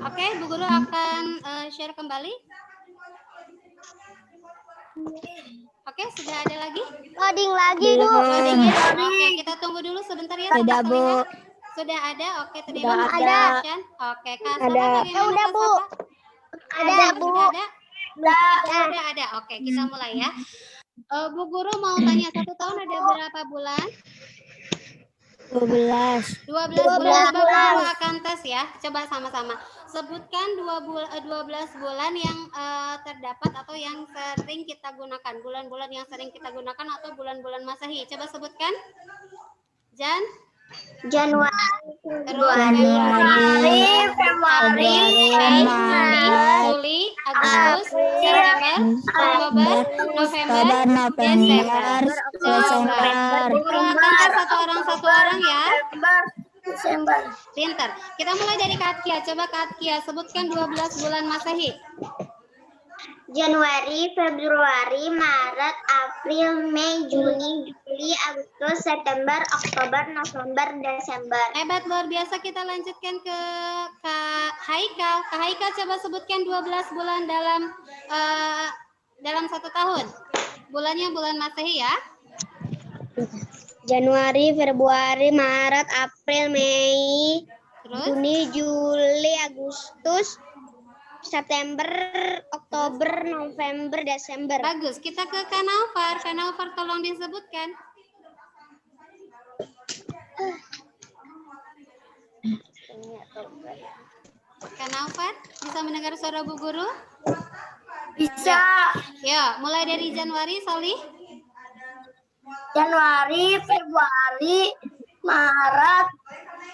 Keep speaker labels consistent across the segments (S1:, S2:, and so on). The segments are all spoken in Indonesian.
S1: Oke, Bu Guru akan share kembali. Oke, sudah ada lagi?
S2: Loading lagi, Bu.
S1: Loading ya? Oke, kita tunggu dulu sebentar ya.
S3: Sudah,
S1: sampai
S3: Bu.
S1: terlihat. Sudah ada? Oke, terima
S3: Sudah
S1: kasih.
S3: ada.
S1: Action. Oke, Kak Safa
S3: Ada.
S1: bagaimana
S2: Udah,
S1: Kak
S2: Bu.
S1: Safa?
S2: Ada, Bu.
S1: Sudah ada? Sudah ada. Oke, kita mulai ya. Bu Guru mau tanya, 1 tahun ada berapa bulan?
S3: 12.
S1: 12 bulan. Coba Bu Guru akan tes ya. Coba sama-sama. Sebutkan 12 bulan yang terdapat atau yang sering kita gunakan. Bulan-bulan yang sering kita gunakan atau bulan-bulan Masehi. Coba sebutkan.
S2: Januari,
S1: Februari,
S2: Februari,
S1: Mei,
S3: Maret,
S1: Juli, Agustus, September, Oktober, November, Desember.
S3: Desember.
S1: Bu Guru akan tes satu orang ya.
S2: Desember.
S1: Pinter. Kita mulai dari Kak Kia. Coba Kak Kia sebutkan 12 bulan Masehi.
S2: Januari, Februari, Maret, April, Mei, Juni, Juli, Agustus, September, Oktober, November, Desember.
S1: Hebat, luar biasa. Kita lanjutkan ke Kak Haikal. Kak Haikal coba sebutkan 12 bulan dalam 1 tahun. Bulannya bulan Masehi ya.
S2: Januari, Februari, Maret, April, Mei,
S1: Terus
S2: Juni, Juli, Agustus, September, Oktober, November, Desember.
S1: bagus. Kita ke Kak Naufar. Kak Naufar tolong disebutkan. Kak Naufar bisa mendengar suara Bu Guru?
S2: Bisa.
S1: Ya, mulai dari Januari, Solih.
S2: Januari, Februari, Maret,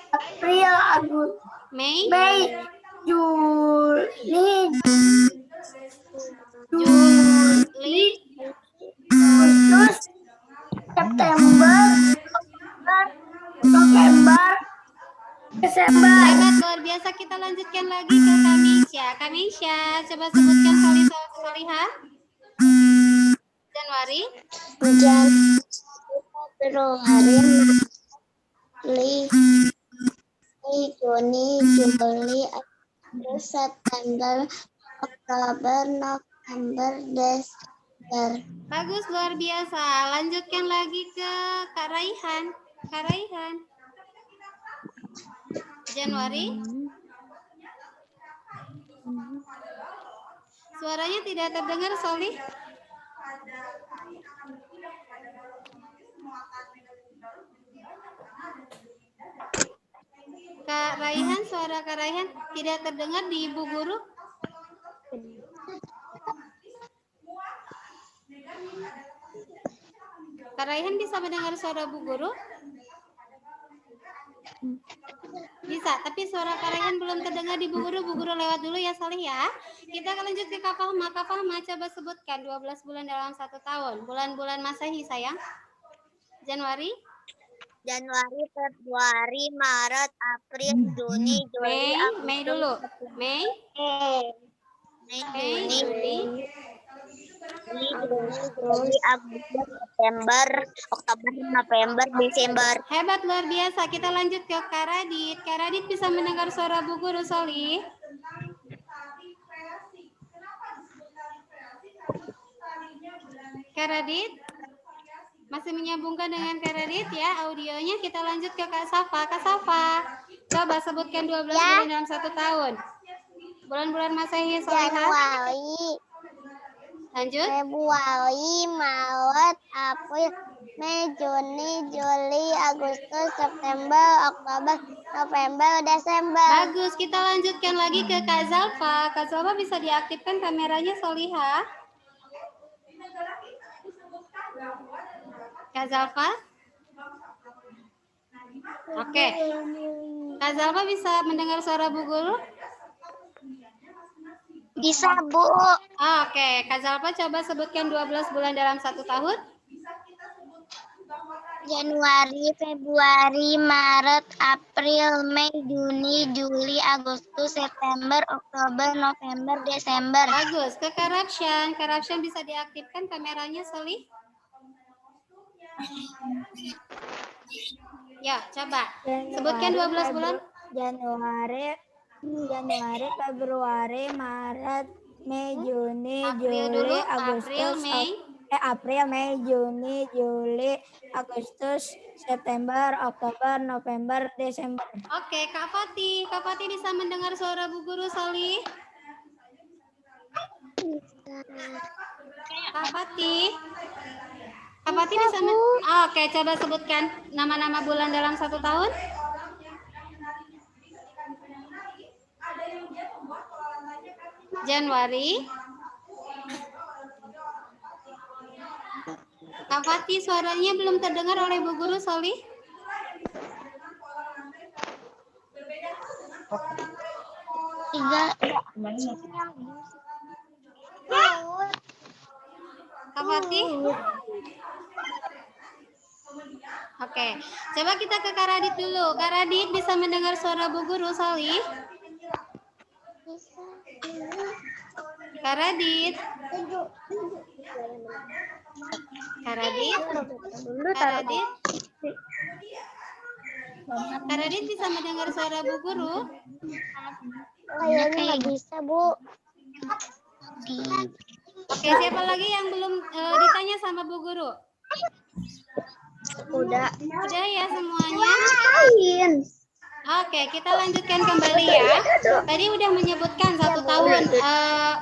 S2: April, Agustus,
S1: Mei,
S2: Mei, Juni,
S1: Juli,
S2: Agustus, September, Oktober, November, Desember.
S1: hebat, luar biasa. Kita lanjutkan lagi ke Kamisya. Kamisya, coba sebutkan Soliha. Januari,
S2: Februari, Mei, Juni, Juli, Agustus, September, Oktober, November, Desember.
S1: bagus, luar biasa. Lanjutkan lagi ke Kak Raihan. Kak Raihan. Januari. Suaranya tidak terdengar, Solih. Kak Raihan, suara Kak Raihan tidak terdengar di Ibu Guru. Kak Raihan bisa mendengar suara Bu Guru? Bisa, tapi suara Kak Raihan belum terdengar di Bu Guru. Bu Guru lewat dulu ya, Solih ya. Kita akan lanjut ke Kak Fahma. Kak Fahma, coba sebutkan 12 bulan dalam 1 tahun. Bulan-bulan Masehi, sayang. Januari,
S2: Februari, Maret, April, Juni, Juli,
S1: Mei dulu. Mei, Juli,
S2: Juli, Agustus, September, Oktober, November, Desember.
S1: hebat, luar biasa. Kita lanjut ke Kak Radit. Kak Radit bisa mendengar suara Bu Guru, Solih? Kak Radit masih menyambungkan dengan Kak Radit ya audionya. Kita lanjut ke Kak Safa. Kak Safa, coba sebutkan 12 bulan dalam 1 tahun. Bulan-bulan Masehi, Solihah.
S2: Januari,
S1: Lanjut.
S2: Februari, Maret, April, Mei, Juni, Juli, Agustus, September, Oktober, November, Desember.
S1: Bagus, kita lanjutkan lagi ke Kak Zalfa. Kak Zalfa bisa diaktifkan kameranya, Solihah. Kak Zalfa? Oke. Kak Zalfa bisa mendengar suara Bu Guru?
S2: Bisa, Bu.
S1: Oke, Kak Zalfa coba sebutkan 12 bulan dalam 1 tahun.
S2: Januari, Februari, Maret, April, Mei, Juni, Juli, Agustus, September, Oktober, November, Desember.
S1: Bagus, ke Karapsyan. Karapsyan bisa diaktifkan kameranya, Solih? Ya, coba. Sebutkan 12 bulan.
S3: Januari, Januari, Februari, Maret, Mei, Juni,
S1: April
S3: Juli,
S1: dulu, April,
S3: Agustus,
S1: Mei.
S3: April, Mei, Juni, Juli, Agustus, September, Oktober, November, Desember.
S1: Oke, Kak Fatih. Kak Fatih bisa mendengar suara Bu Guru Soli? Kak Fatih. Kak Fatih bisa Oke, coba sebutkan nama-nama bulan dalam 1 tahun. Januari. Kak Fatih, suaranya belum terdengar oleh Bu Guru Soli. Kak Fatih. Oke, coba kita ke Kak Radit dulu. Kak Radit bisa mendengar suara Bu Guru Soli? Kak Radit. Kak Radit. Kak Radit. Kak Radit bisa mendengar suara Bu Guru?
S2: Kayaknya nggak bisa, Bu.
S1: Oke, siapa lagi yang belum ditanya sama Bu Guru?
S2: Udah.
S1: Udah ya semuanya?
S2: Ngapain?
S1: Oke, kita lanjutkan kembali ya. Tadi udah menyebutkan 1 tahun,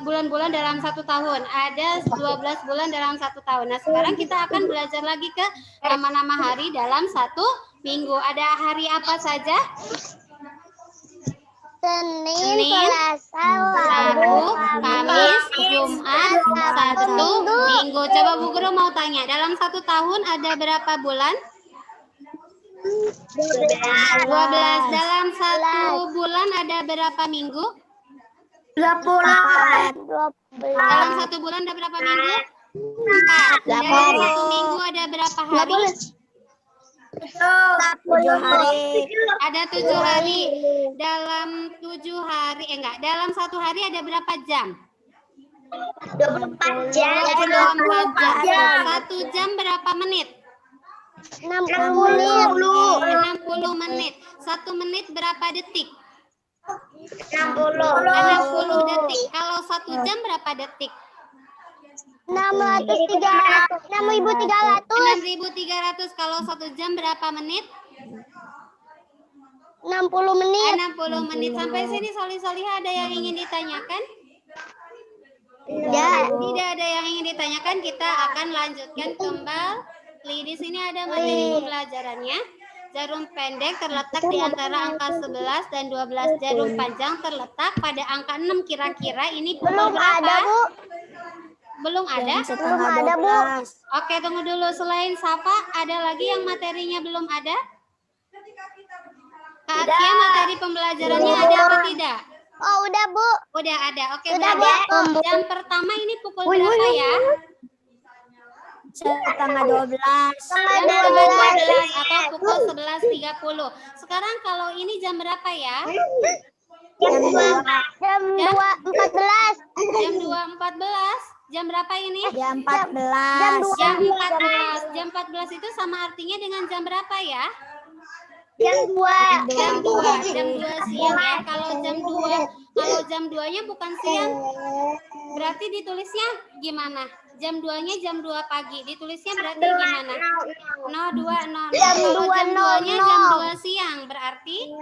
S1: bulan-bulan dalam 1 tahun. Ada 12 bulan dalam 1 tahun. Nah, sekarang kita akan belajar lagi ke nama-nama hari dalam 1 minggu. Ada hari apa saja?
S2: Senin,
S1: Senin,
S2: Selasa,
S1: Rabu, Kamis, Jumat, Sabtu, Minggu. Coba Bu Guru mau tanya, dalam 1 tahun ada berapa bulan? 12. Dalam 1 bulan ada berapa minggu?
S2: 20.
S1: Dalam 1 bulan ada berapa minggu? 4. Dalam 1 minggu ada berapa hari?
S3: 7 hari.
S1: Ada 7 hari. Dalam 7 hari, dalam 1 hari ada berapa jam?
S2: 24 jam.
S1: 24 jam. 1 jam berapa menit?
S2: 60.
S1: 60 menit. 1 menit berapa detik?
S2: 60.
S1: 60 detik. Kalau 1 jam berapa detik?
S2: 6.300.
S1: 6.300. Kalau 1 jam berapa menit?
S2: 60 menit.
S1: 60 menit. Sampai sini Solih-Solihah ada yang ingin ditanyakan? Tidak ada yang ingin ditanyakan. Kita akan lanjutkan kembali. Di sini ada materi pembelajarannya. Jarum pendek terletak di antara angka 11 dan 12. Jarum panjang terletak pada angka 6. Kira-kira ini pukul
S2: Belum
S1: berapa?
S2: ada, Bu.
S1: Belum ada?
S2: Belum ada, Bu.
S1: Oke, tunggu dulu. Selain Safa, ada lagi yang materinya belum ada? Kak Atia, materi pembelajarannya ada apa tidak?
S2: Oh, udah, Bu.
S1: Udah ada. Oke,
S2: Udah,
S1: berarti
S2: Bu.
S1: jam pertama ini pukul berapa ya?
S3: Setengah 12.
S1: Jam setengah 12 atau pukul 11.30. Sekarang kalau ini jam berapa ya?
S2: Jam 2.14.
S1: Jam 2.14. Jam berapa ini?
S3: Jam 14.
S1: Jam 14. Jam 14 itu sama artinya dengan jam berapa ya?
S2: Jam 2.
S1: Jam 2. Jam 2 siang ya. Kalau jam 2-nya bukan siang, berarti ditulisnya gimana? Jam 2-nya jam 2 pagi. Ditulisnya berarti gimana? 02.00. Kalau jam 2-nya jam 2 siang, berarti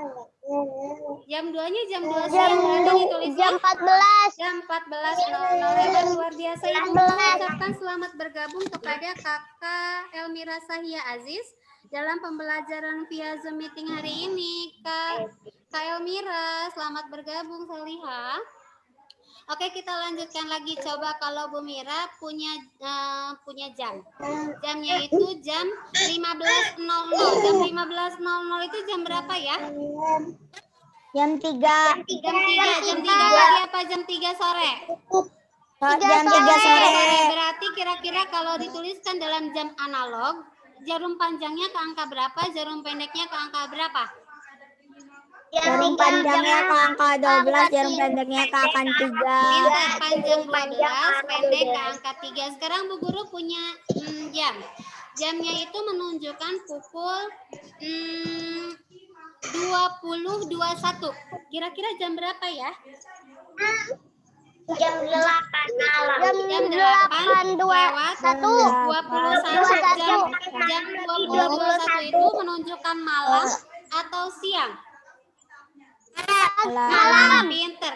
S1: jam 2-nya jam 2 siang, berarti ditulisnya
S2: Jam 14.
S1: jam 14.00. Hebat, luar biasa Ibu. Mengucapkan selamat bergabung kepada Kakak Elmira Sahia Aziz dalam pembelajaran via Zoom meeting hari ini. Kak Elmira, selamat bergabung Solihah. Oke, kita lanjutkan lagi. Coba kalau Bu Mira punya jam. Jamnya itu jam 15.00. Jam 15.00 itu jam berapa ya?
S3: Jam 3.
S1: Jam 3 pagi apa jam 3 sore?
S3: Jam 3 sore.
S1: Berarti kira-kira kalau dituliskan dalam jam analog, jarum panjangnya ke angka berapa? Jarum pendeknya ke angka berapa?
S3: Jarum panjangnya ke angka 12, jarum pendeknya ke angka 3.
S1: Pintar, panjang 12, pendek ke angka 3. Sekarang Bu Guru punya jam. Jamnya itu menunjukkan pukul 20.21. Kira-kira jam berapa ya?
S2: Jam 8 malam.
S1: Jam 8 lewat 21 jam 20.21 itu menunjukkan malam atau siang?
S3: Malam.
S1: Pinter.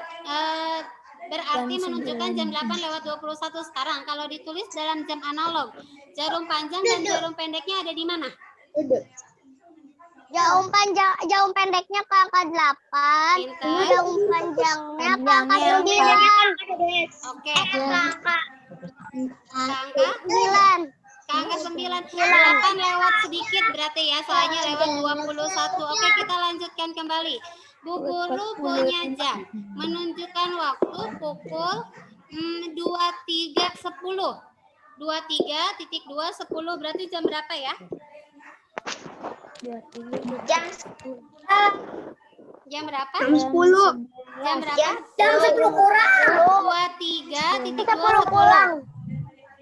S1: Berarti menunjukkan jam 8 lewat 21 sekarang. Kalau ditulis dalam jam analog, jarum panjang dan jarum pendeknya ada di mana?
S2: Jarum pendeknya ke angka 8.
S1: Pinter.
S2: Jarum panjangnya ke angka 9.
S1: Oke.
S2: Ke angka
S1: Angka
S2: 9.
S1: Ke angka 9. 8 lewat sedikit berarti ya, soalnya lewat 21. Oke, kita lanjutkan kembali. Bu Guru punya jam menunjukkan waktu pukul 23.10. 23.2.10 berarti jam berapa ya? Jam berapa?
S2: Jam 10.
S1: Jam berapa?
S2: Jam 10 kurang.
S1: 23.10.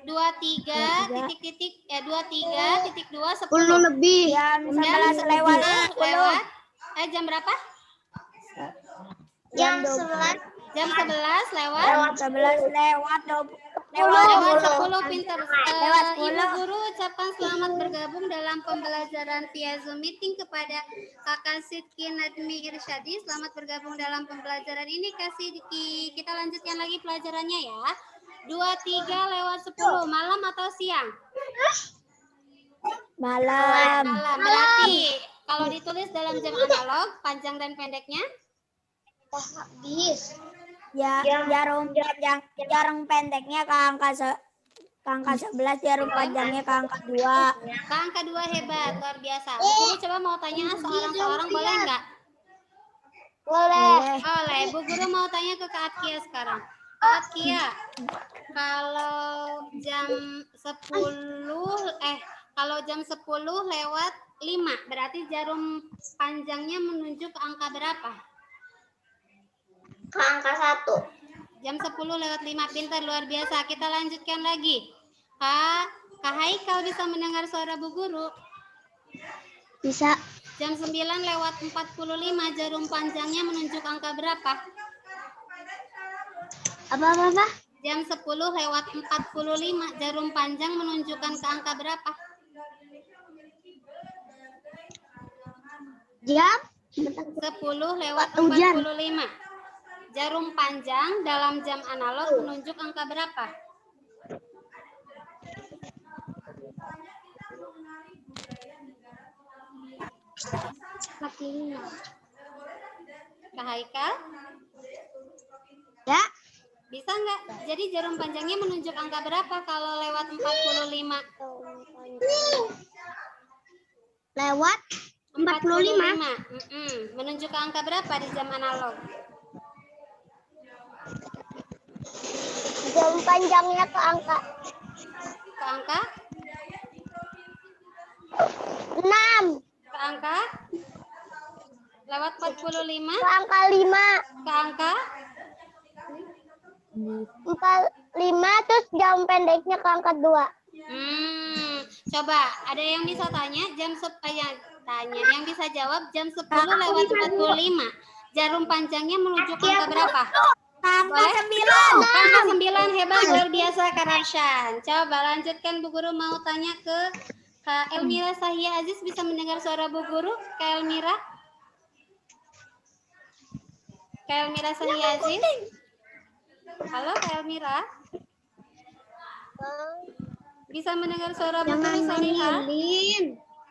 S1: 23.2.10
S2: lebih.
S3: Jam 11 lewat 10.
S1: Jam berapa?
S2: Jam 11.
S1: Jam 11 lewat
S3: 11 lewat 20.
S1: lewat 10 pinter.
S3: Lewat 10.
S1: Ibu Guru ucapkan selamat bergabung dalam pembelajaran via Zoom meeting kepada Kakak Sidki Nadmi Irsyadi. Selamat bergabung dalam pembelajaran ini Kak Sidki. Kita lanjutkan lagi pelajarannya ya. 23 lewat 10 malam atau siang?
S3: Malam.
S1: Malam. Berarti kalau ditulis dalam jam analog, panjang dan pendeknya?
S2: Habis.
S3: Ya, jarum pendeknya ke angka 11, jarum panjangnya ke angka 2.
S1: Ke angka 2 hebat, luar biasa. Bu Guru coba mau tanya seorang-seorang boleh nggak?
S2: Boleh.
S1: Boleh. Bu Guru mau tanya ke Kak Atkia sekarang. Kak Atkia, kalau jam 10 lewat 5, berarti jarum panjangnya menunjuk ke angka berapa?
S2: Ke angka 1.
S1: Jam 10 lewat 5, pintar, luar biasa. Kita lanjutkan lagi. Kak Haikal bisa mendengar suara Bu Guru?
S2: Bisa.
S1: Jam 9 lewat 45, jarum panjangnya menunjuk angka berapa?
S2: Apa?
S1: Jam 10 lewat 45, jarum panjang menunjukkan ke angka berapa?
S2: Jam
S1: 10 lewat 45. Jarum panjang dalam jam analog menunjuk angka berapa? Kak Haikal?
S2: Ya.
S1: Bisa nggak? Jadi jarum panjangnya menunjuk angka berapa kalau lewat 45?
S2: Lewat 45.
S1: Menunjuk ke angka berapa di jam analog?
S2: Jarum panjangnya ke angka
S1: Ke angka?
S2: 6.
S1: Ke angka? Lewat 45?
S2: Ke angka 5.
S1: Ke angka?
S2: 5 terus jarum pendeknya ke angka 2.
S1: Coba ada yang bisa tanya yang bisa jawab jam 10 lewat 45. Jarum panjangnya menuju ke angka berapa?
S3: Angka 9.
S1: Angka 9, hebat, luar biasa Kak Rarshan. Coba lanjutkan, Bu Guru mau tanya ke Kak Elmira Sahia Aziz, bisa mendengar suara Bu Guru? Kak Elmira? Kak Elmira Sahia Aziz? Halo Kak Elmira? Bisa mendengar suara Bu Guru Saliha?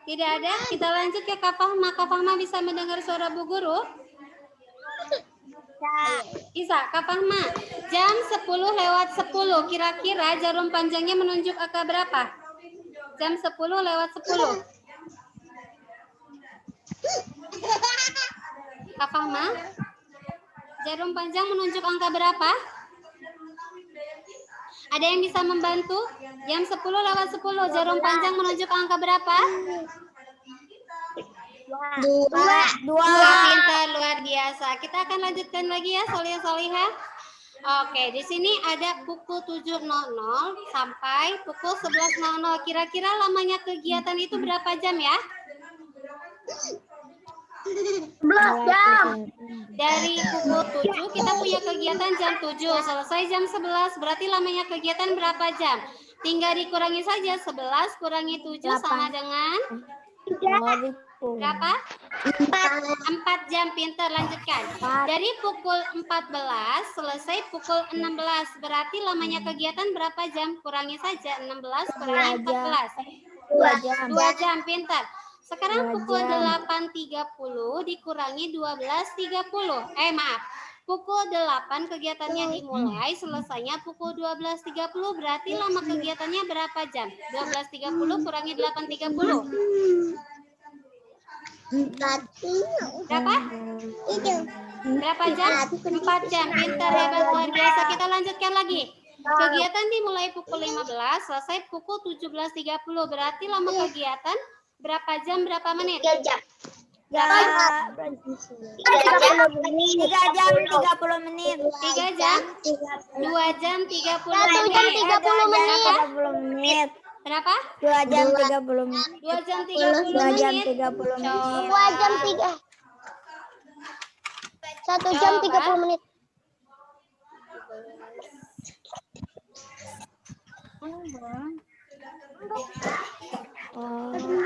S1: Tidak ada? Kita lanjut ke Kak Fahma. Kak Fahma bisa mendengar suara Bu Guru? Bisa. Kak Fahma, jam 10 lewat 10. Kira-kira jarum panjangnya menunjuk angka berapa? Jam 10 lewat 10. Kak Fahma, jarum panjang menunjuk angka berapa? Ada yang bisa membantu? Jam 10 lewat 10, jarum panjang menunjuk angka berapa?
S2: 2.
S1: Pintar, luar biasa. Kita akan lanjutkan lagi ya, Solihah. Oke, di sini ada pukul 7.00 sampai pukul 11.00. Kira-kira lamanya kegiatan itu berapa jam ya? Dari pukul 7 kita punya kegiatan jam 7, selesai jam 11, berarti lamanya kegiatan berapa jam? Tinggal dikurangi saja, 11 kurangi 7 sama dengan berapa? 4 jam, pintar, lanjutkan. Dari pukul 14 selesai pukul 16, berarti lamanya kegiatan berapa jam? Kurangi saja, 16 kurangi 14. 2 jam, pintar. Sekarang pukul 8.30 dikurangi 12.30. Maaf. Pukul 8 kegiatannya dimulai, selesainya pukul 12.30. Berarti lama kegiatannya berapa jam? 12.30 kurangi 8.30. Berapa? Berapa jam? 4 jam. Pintar, hebat, luar biasa. Kita lanjutkan lagi. Kegiatan dimulai pukul 15, selesai pukul 17.30. Berarti lama kegiatan berapa jam, berapa menit?
S2: 3 jam.
S3: 3 jam 30 menit.
S1: 3 jam? 2 jam 30 menit. Berapa?
S3: 2 jam 30 menit.
S1: 2 jam 30 menit.
S3: 30 menit.
S2: 2 jam 3. 1 jam 30 menit.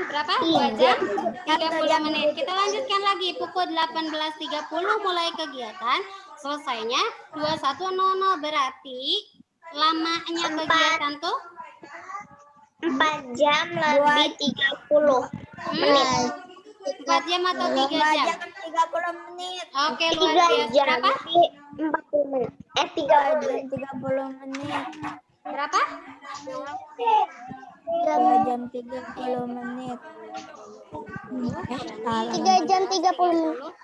S1: Berapa? 2 jam 30 menit. Kita lanjutkan lagi. Pukul 18.30 mulai kegiatan, selesainya 21.00. Berarti lamanya kegiatan tuh
S2: 4 jam lebih 30 menit.
S1: 4 jam atau 3 jam?
S3: 30 menit.
S1: Oke, luar
S2: 3
S1: biasa.
S2: jam
S1: Berapa?
S2: lebih 40 menit. 30 menit.
S3: 30 menit.
S1: Berapa?
S3: 2 jam 30 menit. Salah.
S2: 3 jam 30 menit.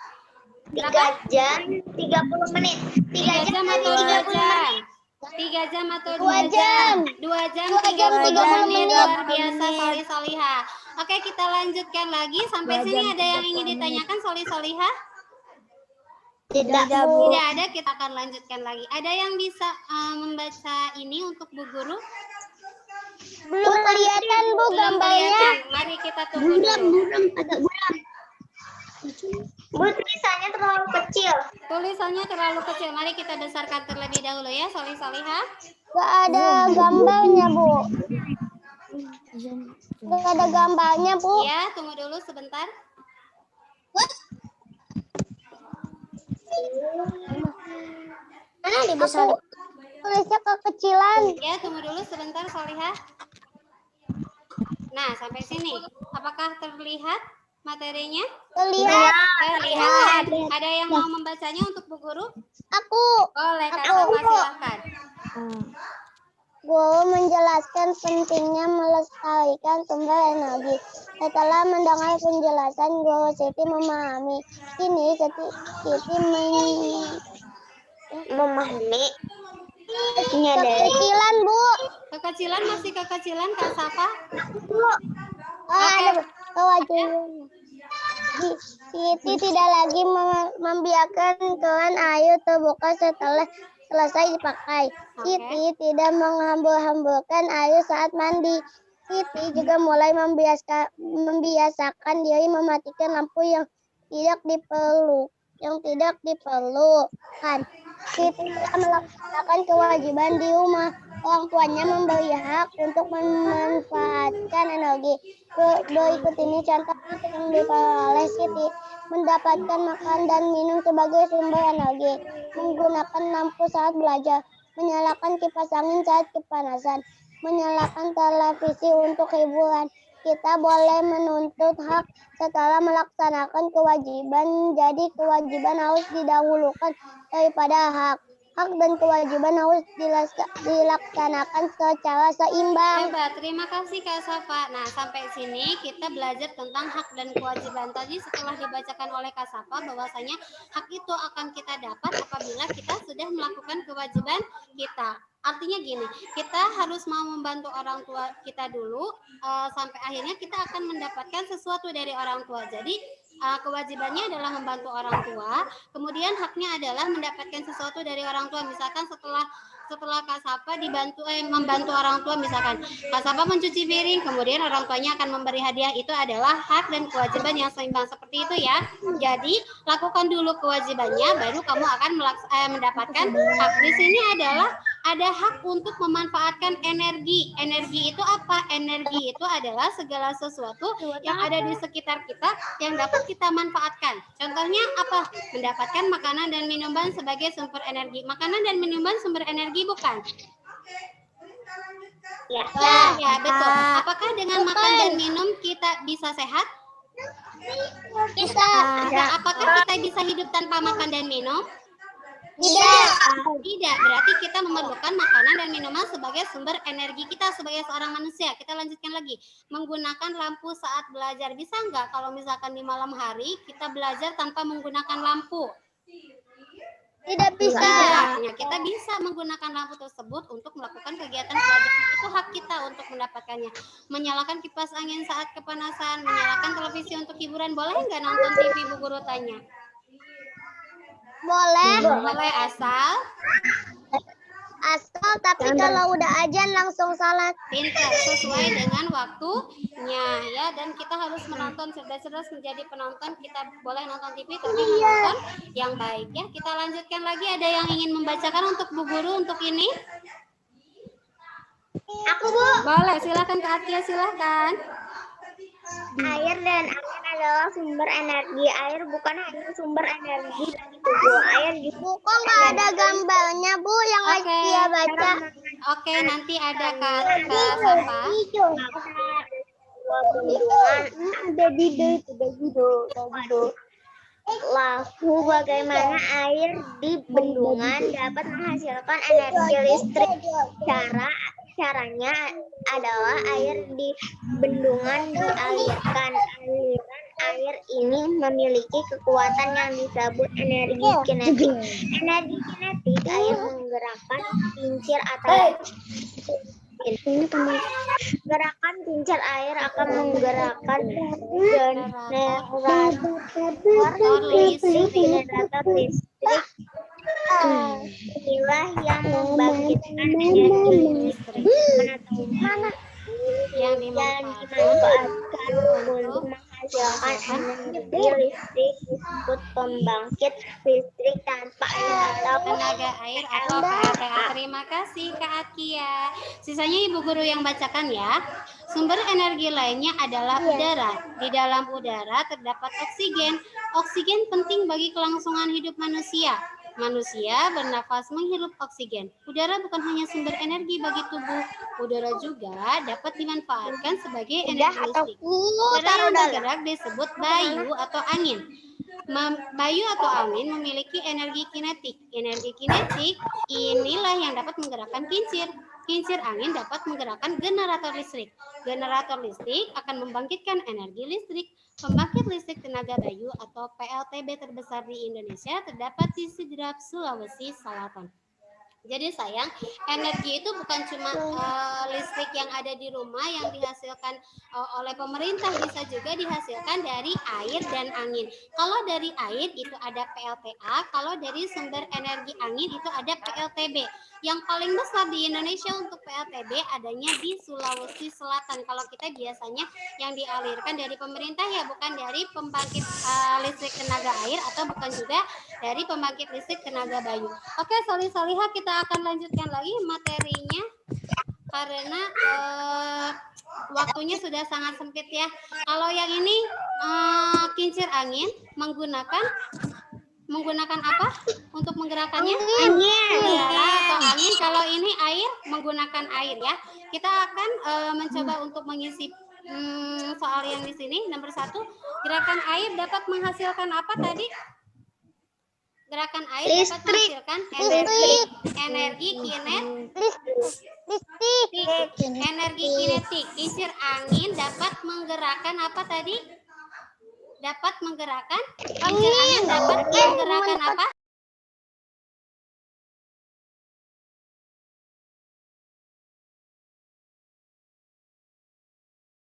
S2: 3 jam 30 menit.
S1: 3 jam atau 2 jam? 3 jam atau 2 jam? 2 jam 30 menit. Luar biasa, Solih-Soliha. Oke, kita lanjutkan lagi. Sampai sini ada yang ingin ditanyakan, Solih-Soliha?
S2: Tidak,
S3: Bu.
S1: Tidak ada, kita akan lanjutkan lagi. Ada yang bisa membaca ini untuk Bu Guru?
S2: belum kelihatan Bu
S1: Belum
S2: gambarnya.
S1: kelihatan. Mari kita tunggu dulu.
S2: Agak buram. Bu, tulisannya terlalu kecil.
S1: Tulisannya terlalu kecil. Mari kita besarkan terlebih dahulu ya, Solih-Soliha.
S2: Gak ada gambarnya Bu. Gak ada gambarnya Bu.
S1: Ya, tunggu dulu sebentar.
S2: Mana dibesar? Tulisnya kekecilan.
S1: Ya, tunggu dulu sebentar, Soliha. Nah, sampai sini. Apakah terlihat materinya?
S2: Terlihat.
S1: Terlihat. Ada yang mau membacanya untuk Bu Guru?
S2: Aku.
S1: Boleh, Kak Safa, silahkan.
S2: Guru menjelaskan pentingnya melestarikan sumber energi. Setelah mendengar penjelasan, Guru Siti memahami. Kini Siti memahami. Kekecilan, Bu.
S1: Kekecilan, masih kekecilan, Kak Safa?
S2: Bu. Ada kewajiban. Siti tidak lagi membiarkan keran air terbuka setelah selesai dipakai. Siti tidak menghambur-hamburkan air saat mandi. Siti juga mulai membiasakan diri mematikan lampu yang tidak diperlukan. Siti telah melaksanakan kewajiban di rumah. Orang tuanya memberi hak untuk memanfaatkan energi. Berikut ini contoh yang diperoleh Siti. Mendapatkan makan dan minum sebagai sumber energi. Menggunakan lampu saat belajar. Menyalakan kipas angin saat kepanasan. Menyalakan televisi untuk hiburan. Kita boleh menuntut hak setelah melaksanakan kewajiban. Jadi kewajiban harus didahulukan daripada hak. Hak dan kewajiban harus dilaksanakan secara seimbang.
S1: Hebat, terima kasih Kak Safa. Nah, sampai sini kita belajar tentang hak dan kewajiban. Tadi setelah dibacakan oleh Kak Safa bahwasanya hak itu akan kita dapat apabila kita sudah melakukan kewajiban kita. Artinya gini, kita harus mau membantu orang tua kita dulu sampai akhirnya kita akan mendapatkan sesuatu dari orang tua. Jadi kewajibannya adalah membantu orang tua, kemudian haknya adalah mendapatkan sesuatu dari orang tua. Misalkan setelah Kak Safa membantu orang tua, misalkan Kak Safa mencuci piring, kemudian orang tuanya akan memberi hadiah, itu adalah hak dan kewajiban yang seimbang, seperti itu ya. Jadi lakukan dulu kewajibannya, baru kamu akan mendapatkan hak. Di sini adalah ada hak untuk memanfaatkan energi. Energi itu apa? Energi itu adalah segala sesuatu yang ada di sekitar kita yang dapat kita manfaatkan. Contohnya apa? Mendapatkan makanan dan minuman sebagai sumber energi. Makanan dan minuman sumber energi bukan?
S2: Ya.
S1: Ya, betul. Apakah dengan makan dan minum kita bisa sehat?
S2: Bisa.
S1: Apakah kita bisa hidup tanpa makan dan minum?
S2: Tidak.
S1: Tidak, berarti kita memerlukan makanan dan minuman sebagai sumber energi kita sebagai seorang manusia. Kita lanjutkan lagi. Menggunakan lampu saat belajar. Bisa nggak kalau misalkan di malam hari kita belajar tanpa menggunakan lampu?
S2: Tidak bisa.
S1: Tidak. Ya, kita bisa menggunakan lampu tersebut untuk melakukan kegiatan pelajaran. Itu hak kita untuk mendapatkannya. Menyalakan kipas angin saat kepanasan, menyalakan televisi untuk hiburan. Boleh nggak nonton TV, Bu Guru tanya?
S2: Boleh.
S1: Boleh, asal
S2: Tapi kalau udah azan langsung salat.
S1: pintar, sesuai dengan waktunya ya. Dan kita harus menonton, cerdas-cerdas menjadi penonton. Kita boleh nonton TV tapi menonton yang baik ya. Kita lanjutkan lagi. Ada yang ingin membacakan untuk Bu Guru untuk ini?
S2: Aku, Bu.
S1: Boleh, silakan Kak Atia, silakan.
S2: Air dan angin adalah sumber energi. Air bukan hanya sumber energi bagi tubuh. Air juga. Kok nggak ada gambarnya, Bu, yang Atia baca?
S1: Oke, nanti ada Kak Safa.
S2: Lalu bagaimana air di bendungan dapat menghasilkan energi listrik? Caranya adalah air di bendungan dialirkan. Aliran air ini memiliki kekuatan yang disebut energi kinetik. Energi kinetik air menggerakkan kincir atau gerakan kincir air akan menggerakkan generator listrik. Inilah yang membangkitkan energi listrik yang dimanfaatkan untuk menghasilkan energi listrik disebut pembangkit listrik tanpa air atau
S1: Tenaga air atau PLTA. Terima kasih Kak Atia. Sisanya Ibu Guru yang bacakan ya. Sumber energi lainnya adalah udara. Di dalam udara terdapat oksigen. Oksigen penting bagi kelangsungan hidup manusia. Manusia bernafas menghirup oksigen. Udara bukan hanya sumber energi bagi tubuh, udara juga dapat dimanfaatkan sebagai energi listrik. Udara yang bergerak disebut bayu atau angin. Bayu atau angin memiliki energi kinetik. Energi kinetik inilah yang dapat menggerakkan kincir. Kincir angin dapat menggerakkan generator listrik. Generator listrik akan membangkitkan energi listrik. Pembangkit listrik tenaga bayu atau PLTB terbesar di Indonesia terdapat di Sidrap, Sulawesi Selatan. Jadi sayang, energi itu bukan cuma listrik yang ada di rumah yang dihasilkan oleh pemerintah, bisa juga dihasilkan dari air dan angin. Kalau dari air itu ada PLTA, kalau dari sumber energi angin itu ada PLTB. Yang paling besar di Indonesia untuk PLTB adanya di Sulawesi Selatan. Kalau kita biasanya yang dialirkan dari pemerintah ya bukan dari pembangkit listrik tenaga air atau bukan juga dari pembangkit listrik tenaga bayu. Oke, solih-solihah, kita akan lanjutkan lagi materinya karena waktunya sudah sangat sempit ya. Kalau yang ini kincir angin menggunakan apa untuk menggerakkannya?
S2: Angin.
S1: Atau angin. Kalau ini air menggunakan air ya. Kita akan mencoba untuk mengisi soal yang di sini. Nomor 1, gerakan air dapat menghasilkan apa tadi? Gerakan air dapat menghasilkan energi kinetik. Kincir angin dapat menggerakkan apa tadi? Dapat menggerakkan kincir angin dapat menggerakkan apa?